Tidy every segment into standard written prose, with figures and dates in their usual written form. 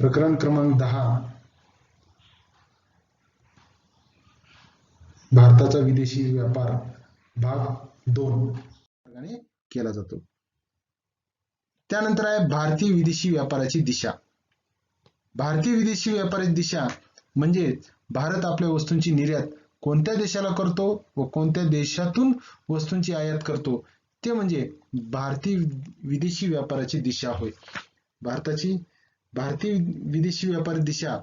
प्रकरण क्रमांक 10 भारताचा विदेशी व्यापार भाग 2 केला जातो. त्यानंतर आहे भारतीय विदेशी व्यापाराची दिशा. भारतीय विदेशी व्यापाराची दिशा म्हणजे भारत आपल्या वस्तूंची निर्यात कोणत्या देशाला करतो व कोणत्या देशातून वस्तूंची आयात करतो ते म्हणजे भारतीय विदेशी व्यापाराची दिशा होय. भारतीय विदेशी व्यापार दिशा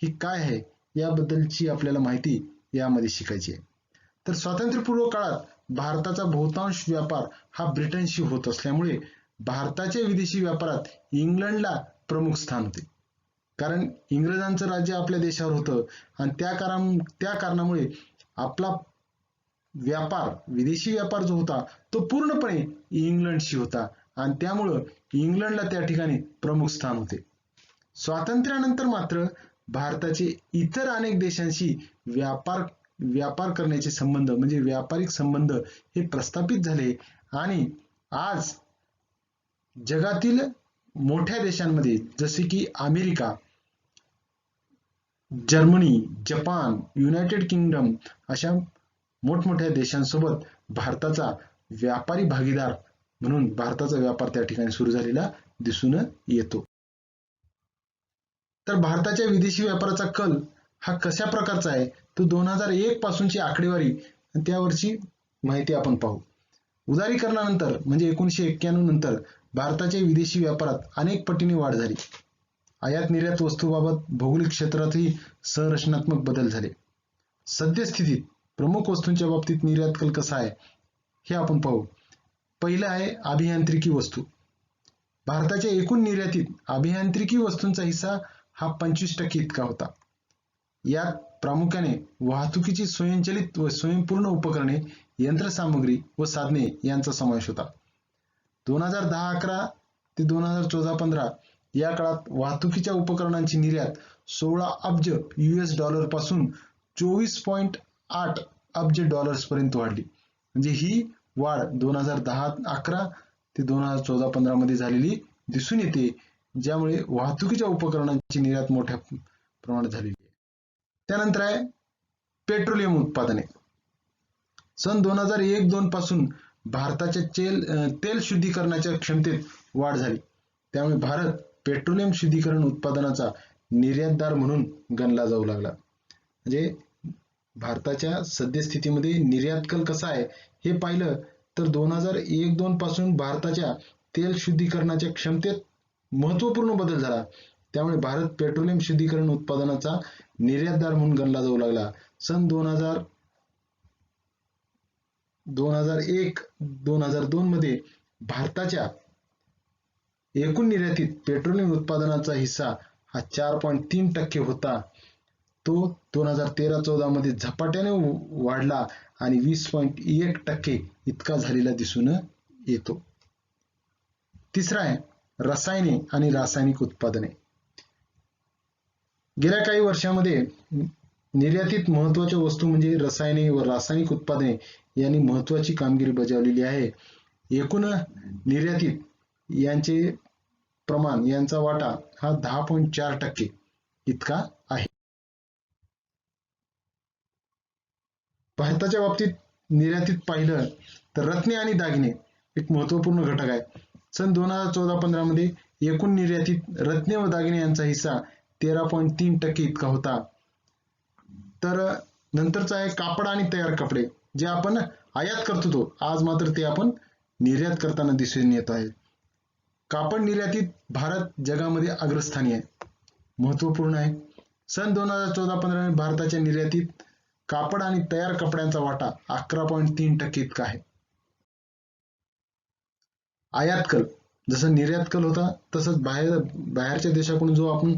ही काय आहे याबद्दलची आपल्याला माहिती यामध्ये शिकायची आहे. तर स्वातंत्र्यपूर्व काळात भारताचा बहुतांश व्यापार हा ब्रिटनशी होत असल्यामुळे भारताच्या विदेशी व्यापारात इंग्लंडला प्रमुख स्थान होते. कारण इंग्रजांचं राज्य आपल्या देशावर होतं आणि त्या कारणामुळे आपला व्यापार विदेशी व्यापार जो होता तो पूर्णपणे इंग्लंडशी होता आणि त्यामुळं इंग्लंडला त्या ठिकाणी प्रमुख स्थान होते. स्वातंत्र्यानंतर मात्र भारताचे इतर अनेक देशांशी व्यापार करण्याचे संबंध म्हणजे व्यापारिक संबंध हे प्रस्थापित झाले आणि आज जगातील मोठ्या देशांमध्ये जसे की America, Germany, Japan, United kingdom अशा मोठमोठ्या देशांसोबत भारताचा व्यापारी भागीदार म्हणून भारताचा व्यापार त्या ठिकाणी सुरू झालेला दिसून येतो. तर भारताच्या विदेशी व्यापाराचा कल हा कशा प्रकारचा आहे तो 2001 पासूनची आकडेवारी त्यावरची माहिती आपण पाहू. उदारीकरणानंतर म्हणजे 1991 नंतर भारताच्या विदेशी व्यापारात अनेक पटीने वाढ झाली. आयात निर्यात वस्तूबाबत भौगोलिक क्षेत्रातही संरचनात्मक बदल झाले. सद्यस्थितीत प्रमुख वस्तूंच्या बाबतीत निर्यात कल कसा आहे हे आपण पाहू. पहिलं आहे अभियांत्रिकी वस्तू. भारताच्या एकूण निर्यातीत अभियांत्रिकी वस्तूंचा हिस्सा हा 25% इतका होता. यात प्रामुख्याने वाहतुकीची स्वयंचलित व स्वयंपूर्ण उपकरणे, यंत्रसामुग्री व साधने यांचा समावेश होता. 2010-11 ते 2014-15 या काळात वाहतुकीच्या उपकरणांची निर्यात 16 अब्ज US डॉलर पासून 24.8 अब्ज डॉलर्स पर्यंत वाढली. म्हणजे ही वाढ 2010-11 ते 2014-15 मध्ये झालेली दिसून येते, ज्यामुळे वाहतुकीच्या उपकरणांची निर्यात मोठ्या प्रमाणात झालेली आहे. त्यानंतर आहे पेट्रोलियम उत्पादने. सन 2001-2 पासून भारताच्या तेल शुद्धीकरणाच्या क्षमतेत वाढ झाली. त्यामुळे भारत पेट्रोलियम शुद्धीकरण उत्पादनाचा निर्यातदार म्हणून गणला जाऊ लागला. म्हणजे भारताच्या सद्यस्थितीमध्ये निर्यात कल कसा आहे हे पाहिलं तर 2001-2 पासून भारताच्या तेल शुद्धीकरणाच्या क्षमतेत महत्वपूर्ण बदल झाला. त्यामुळे भारत पेट्रोलियम शुद्धीकरण उत्पादनाचा निर्यातदार म्हणून गणला जाऊ लागला. सन 2001-2002 मध्ये भारताच्या एकूण निर्यातीत पेट्रोलियम उत्पादनाचा हिस्सा हा 4.3% होता. तो 2013-14 मध्ये झपाट्याने वाढला आणि 20.1% इतका झालेला दिसून येतो. तिसरा आहे रसायने आणि रासायनिक उत्पादने. गेल्या काही वर्षांमध्ये निर्यातीत महत्वाच्या वस्तू म्हणजे रसायने व रासायनिक उत्पादने यांनी महत्वाची कामगिरी बजावलेली आहे. एकूण निर्यातीत यांचे प्रमाण यांचा वाटा हा 10.4% इतका आहे. भारताच्या बाबतीत निर्यातीत पाहिलं तर रत्ने आणि दागिने एक महत्वपूर्ण घटक आहे. सन 2014-15 मध्ये एकूण निर्यातीत रत्ने व दागिने यांचा हिस्सा 13.3% इतका होता. तर नंतरचा आहे कापड आणि तयार कपडे, जे आपण आयात करतो तो आज मात्र ते आपण निर्यात करताना दिसून येत आहे. कापड निर्यातीत भारत जगामध्ये अग्रस्थानी आहे, महत्वपूर्ण आहे. सन 2014-15 मध्ये भारताच्या निर्यातीत कापड आणि तयार कपड्यांचा वाटा 11.3% इतका आहे. आयात कल जसं निर्यात कल होता तसंच बाहेरच्या देशाकडून जो आपण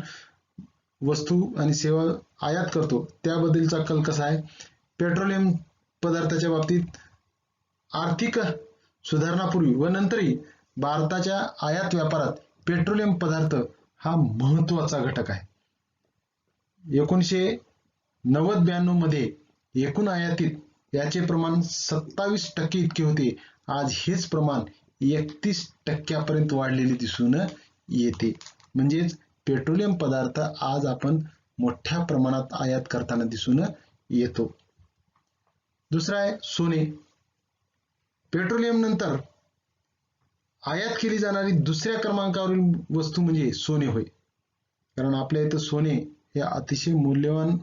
वस्तू आणि सेवा आयात करतो त्याबद्दलचा कल कसा आहे. पेट्रोलियम पदार्थाच्या बाबतीत आर्थिक सुधारणापूर्वी व नंतरही भारताच्या आयात व्यापारात पेट्रोलियम पदार्थ हा महत्वाचा घटक आहे. 1990-92 मध्ये एकूण आयातीत याचे प्रमाण 27% इतके होते. आज हेच प्रमाण 31% पर्यंत वाढलेले दिसून येते. म्हणजेच पेट्रोलियम पदार्थ आज आपण मोठ्या प्रमाणात आयात करताना दिसून येतो. दुसरा आहे सोने. पेट्रोलियम नंतर आयात केली जाणारी दुसऱ्या क्रमांकावरील वस्तू म्हणजे सोने होय. कारण आपल्या इथं सोने हे अतिशय मूल्यवान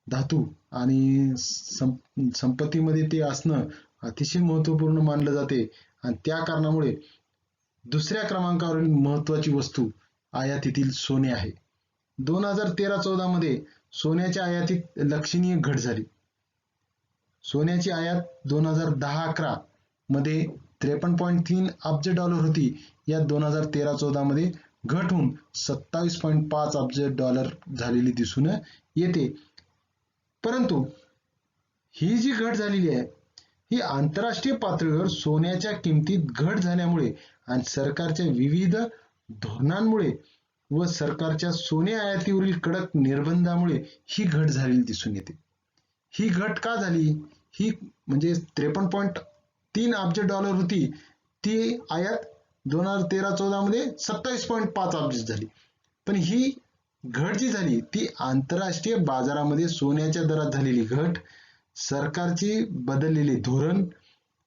धातू आणि संपत्तीमध्ये ते असणं अतिशय महत्वपूर्ण मानलं जाते आणि त्या कारणामुळे दुसऱ्या क्रमांकावरील महत्वाची वस्तू आयातीतील सोने आहे. 2013-14 मध्ये सोन्याच्या आयातीत लक्षणीय घट झाली. सोन्याची आयात 2010-11 मध्ये 53.3 अब्ज डॉलर होती. यात 2013-14 मध्ये घट होऊन 27.5 अब्ज डॉलर झालेली दिसून येते. परंतु ही जी घट झालेली आहे ही आंतरराष्ट्रीय पातळीवर सोन्याच्या किमतीत घट झाल्यामुळे आणि सरकारच्या विविध धोरणांमुळे व सरकारच्या सोने आयातीवरील कडक निर्बंधामुळे ही घट झालेली दिसून येते. ही घट का झाली? ही म्हणजे 53.3 अब्ज डॉलर होती ती आयात 2013-14 मध्ये 27.5 अब्ज झाली. पण ही घट जी झाली ती आंतरराष्ट्रीय बाजारामध्ये सोन्याच्या दरात झालेली घट, सरकारचे बदललेले धोरण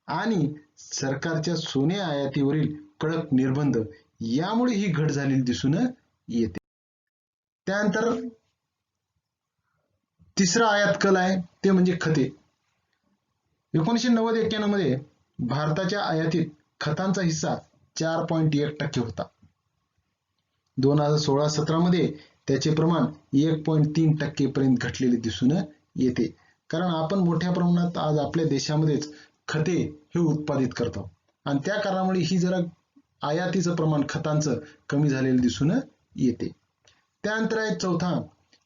आणि सरकारच्या सोने आयातीवरील कडक निर्बंध यामुळे ही घट झालेली दिसून येते. त्यानंतर तिसरा आयात कल आहे ते म्हणजे खते. 1990-91 मध्ये भारताच्या आयातीत खतांचा हिस्सा 4.1% होता. 2016-17 मध्ये त्याचे प्रमाण 1.3% पर्यंत घटलेले दिसून येते. कारण आपण मोठ्या प्रमाणात आज आपल्या देशामध्येच खते हे उत्पादित करतो आणि त्या कारणामुळे ही जरा आयातीचं प्रमाण खतांचं कमी झालेलं दिसून येते. त्यानंतर आहे चौथा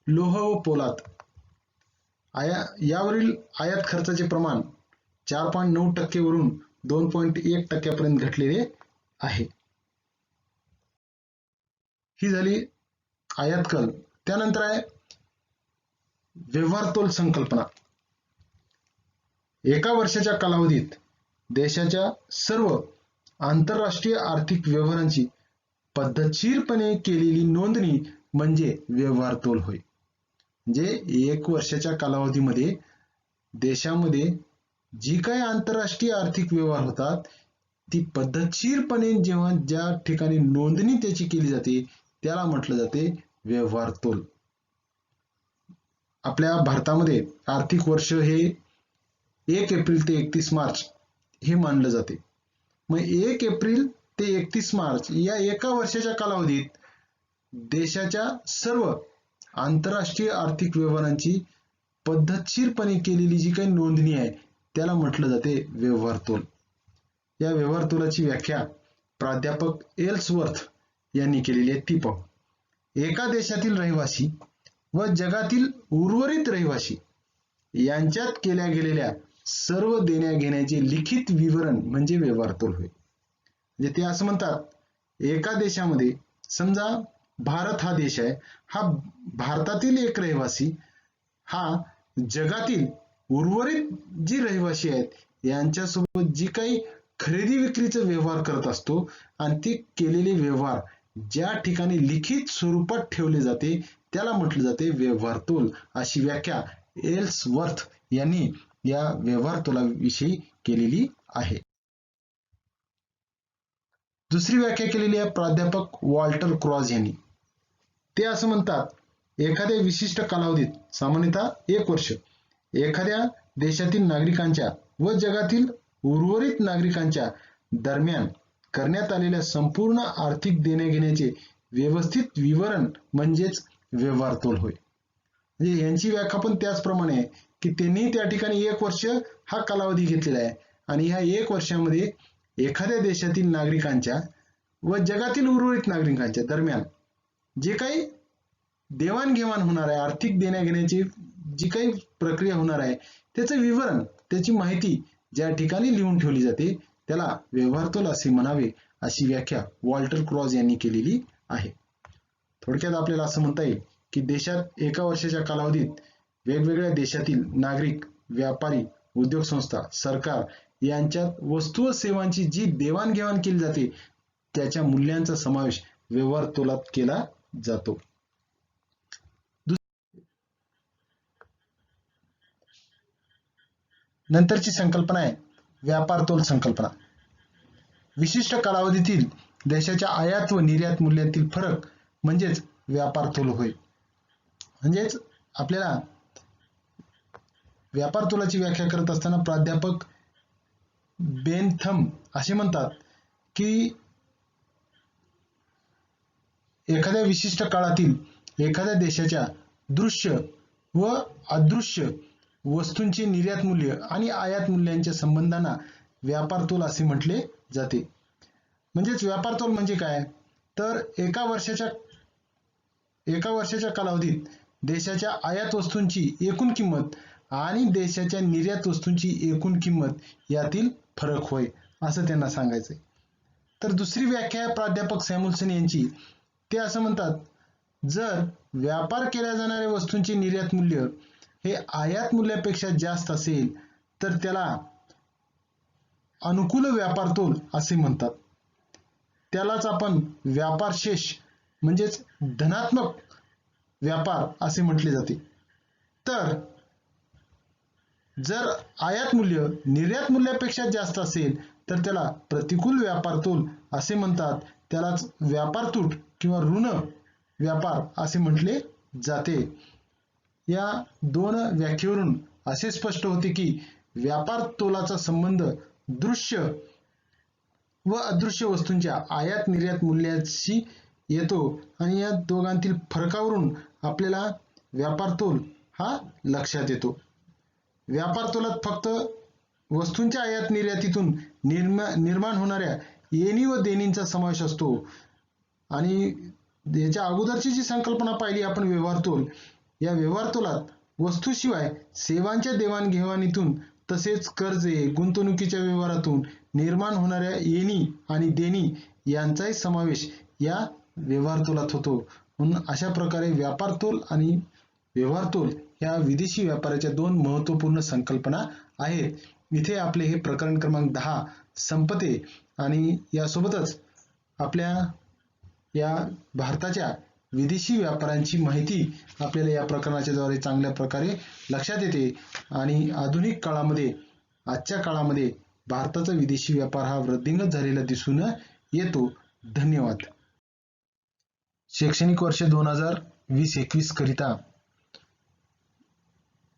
लोह व पोलाद. यावरील आयात खर्चाचे प्रमाण 4.9% वरून 2.1% पर्यंत घटलेले आहे. ही झाली आयात कल. त्यानंतर आहे व्यवहार तोल संकल्पना. एका वर्षाच्या कालावधीत देशाच्या सर्व आंतरराष्ट्रीय आर्थिक व्यवहारांची पद्धतशीरपणे केलेली नोंदणी म्हणजे व्यवहार तोल होय. म्हणजे एक वर्षाच्या कालावधीमध्ये देशामध्ये जी काही आंतरराष्ट्रीय आर्थिक व्यवहार होतात ती पद्धतशीरपणे जेव्हा ज्या ठिकाणी नोंदणी त्याची केली जाते त्याला म्हटलं जाते व्यवहार तोल. आपल्या भारतामध्ये आर्थिक वर्ष हे 1 एप्रिल ते 31 मार्च हे मानलं जाते. मग 1 एप्रिल ते 31 मार्च या एका वर्षाच्या कालावधीत देशाच्या सर्व आंतरराष्ट्रीय आर्थिक व्यवहारांची पद्धतशीरपणे केलेली जी काही नोंदणी आहे त्याला म्हटलं जाते व्यवहार तोल. या व्यवहार तोलाची व्याख्या प्राध्यापक एल्सवर्थ यांनी केलेली आहे ती पाहू. एका देशातील रहिवासी व जगातील उर्वरित रहिवासी यांच्यात केल्या गेलेल्या सर्व देण्या घेण्याचे लिखित विवरण म्हणजे व्यवहार तोल होय. म्हणजे ते असं म्हणतात एका देशामध्ये समजा भारत हा देश आहे, हा भारतातील एक रहिवासी हा जगातील उर्वरित जी रहिवासी आहेत यांच्यासोबत जी काही खरेदी विक्रीचा व्यवहार करत असतो आणि ते केलेले व्यवहार ज्या ठिकाणी लिखित स्वरूपात ठेवले जाते त्याला म्हटलं जाते व्यवहार तोल. अशी व्याख्या एल्सवर्थ यांनी या व्यवहार तोलाविषयी केलेली आहे. दुसरी व्याख्या केलेली आहे प्राध्यापक वॉल्टर क्रॉज यांनी. ते असं म्हणतात एखाद्या विशिष्ट कालावधीत सामान्यतः 1 वर्ष एखाद्या देशातील नागरिकांच्या व जगातील उर्वरित नागरिकांच्या दरम्यान करण्यात आलेल्या संपूर्ण आर्थिक देण्याघेण्याचे व्यवस्थित विवरण म्हणजेच व्यवहार तोल होय. म्हणजे यांची व्याख्या पण त्याचप्रमाणे आहे की त्यांनी त्या ठिकाणी 1 वर्ष हा कालावधी घेतलेला आहे आणि ह्या 1 वर्षामध्ये एखाद्या देशातील नागरिकांच्या व जगातील उर्वरित नागरिकांच्या दरम्यान जे काही देवाणघेवाण होणार आहे, आर्थिक देण्याघेण्याची जी काही प्रक्रिया होणार आहे त्याचं विवरण, त्याची माहिती ज्या ठिकाणी लिहून ठेवली जाते त्याला व्यवहार तोल असे म्हणावे अशी व्याख्या वॉल्टर क्रॉज यांनी केलेली आहे. थोडक्यात आपल्याला असं म्हणता येईल की देशात एका वर्षाच्या कालावधीत वेगवेगळ्या देशातील नागरिक, व्यापारी, उद्योग संस्था, सरकार यांच्यात वस्तू व सेवांची जी देवाणघेवाण केली जाते त्याच्या मूल्यांचा समावेश व्यवहार तोलात केला जातो. नंतरची संकल्पना आहे व्यापार तोल संकल्पना. विशिष्ट कालावधीतील देशाच्या आयात व निर्यात मूल्यातील फरक म्हणजेच व्यापार तोल होय. म्हणजेच आपल्याला व्यापार तोलाची व्याख्या करत असताना प्राध्यापक बेनथम असे म्हणतात की एखाद्या विशिष्ट काळातील एखाद्या देशाच्या दृश्य व अदृश्य वस्तूंची निर्यात मूल्य आणि आयात मूल्यांच्या संबंधांना व्यापार तोल असे म्हटले जाते. म्हणजेच व्यापार तोल म्हणजे काय, तर एका वर्षाच्या कालावधीत देशाच्या आयात वस्तूंची एकूण किंमत आणि देशाच्या निर्यात वस्तूंची एकूण किंमत यातील फरक होय असं त्यांना सांगायचंय. तर दुसरी व्याख्या प्राध्यापक सॅम्युएल्सन यांची, ते असं म्हणतात, जर व्यापार केल्या जाणाऱ्या वस्तूंचे निर्यात मूल्य हे आयात मूल्यापेक्षा जास्त असेल तर त्याला अनुकूल व्यापार तोल असे म्हणतात. त्यालाच आपण व्यापार शेष म्हणजेच धनात्मक व्यापार असे म्हटले जाते. तर जर आयात मूल्य निर्यात मूल्यापेक्षा जास्त असेल तर त्याला प्रतिकूल व्यापार तोल असे म्हणतात. त्यालाच व्यापार तूट किंवा ऋण व्यापार असे म्हटले जाते. या दोन व्याख्येवरून असे स्पष्ट होते की व्यापार तोलाचा संबंध दृश्य व अदृश्य वस्तूंच्या आयात निर्यात मूल्याशी येतो आणि या दोघांतील फरकावरून आपल्याला व्यापार तोल हा लक्षात येतो. व्यापार तोलात फक्त वस्तूंच्या आयात निर्यातीतून निर्माण होणाऱ्या येणी व देणींचा समावेश असतो. आणि याच्या अगोदरची जी संकल्पना पाहिली आपण व्यवहार तोल, या व्यवहार तोलात वस्तूशिवाय सेवांच्या देवाणघेवाणीतून तसेच कर्जे गुंतवणुकीच्या व्यवहारातून निर्माण होणाऱ्या येणी आणि देणी यांचाही समावेश या व्यवहार तोलात होतो. म्हणून अशा प्रकारे व्यापार तोल आणि व्यवहार तोल ह्या विदेशी व्यापाराच्या दोन महत्वपूर्ण संकल्पना आहेत. इथे आपले हे प्रकरण क्रमांक 10 संपते आणि यासोबतच आपल्या या भारताच्या विदेशी व्यापारांची माहिती आपल्याला या प्रकरणाच्या द्वारे चांगल्या प्रकारे लक्षात येते आणि आधुनिक काळामध्ये आजच्या काळामध्ये भारताचा विदेशी व्यापार हा वृद्धिंगत झालेला दिसून येतो. धन्यवाद. शैक्षणिक वर्ष 2020-21 करिता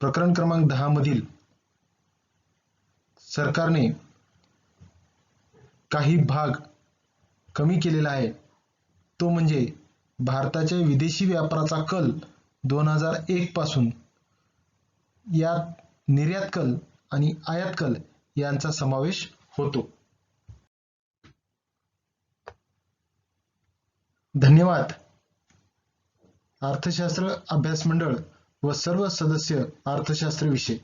प्रकरण क्रमांक 10 मधील सरकारने काही भाग कमी केलेला आहे. तो म्हणजे भारताच्या विदेशी व्यापाराचा कल 2001 पासून यात निर्यात कल आणि आयात कल यांचा समावेश होतो. धन्यवाद. अर्थशास्त्र अभ्यास मंडळ व सर्व सदस्य अर्थशास्त्र विषय